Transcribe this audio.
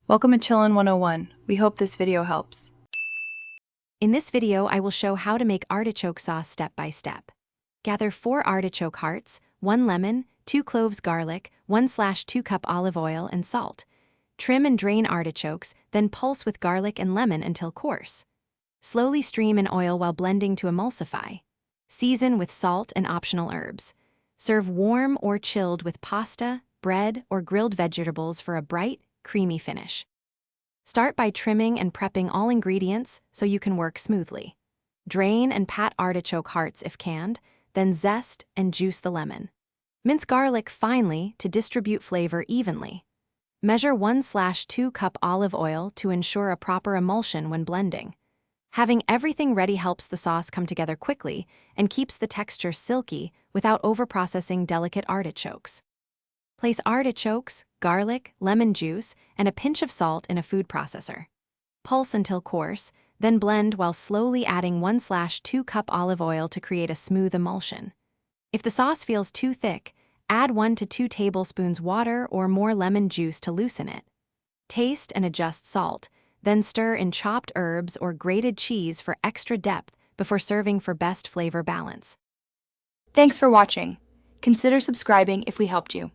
Welcome to Chillin' 101. We hope this video helps. In this video, I will show how to make artichoke sauce step by step. Gather 4 artichoke hearts, 1 lemon, 2 cloves garlic, 1/2 cup olive oil, and salt. Trim and drain artichokes, then pulse with garlic and lemon until coarse. Slowly stream in oil while blending to emulsify. Season with salt and optional herbs. Serve warm or chilled with pasta, bread, or grilled vegetables for a bright, creamy finish. Start by trimming and prepping all ingredients so you can work smoothly. Drain and pat artichoke hearts if canned, then zest and juice the lemon. Mince garlic finely to distribute flavor evenly. Measure 1/2 cup olive oil to ensure a proper emulsion when blending. Having everything ready helps the sauce come together quickly and keeps the texture silky without overprocessing delicate artichokes. Place artichokes, garlic, lemon juice, and a pinch of salt in a food processor. Pulse until coarse, then blend while slowly adding 1/2 cup olive oil to create a smooth emulsion. If the sauce feels too thick, add 1 to 2 tablespoons water or more lemon juice to loosen it. Taste and adjust salt, then stir in chopped herbs or grated cheese for extra depth before serving for best flavor balance. Thanks for watching. Consider subscribing if we helped you.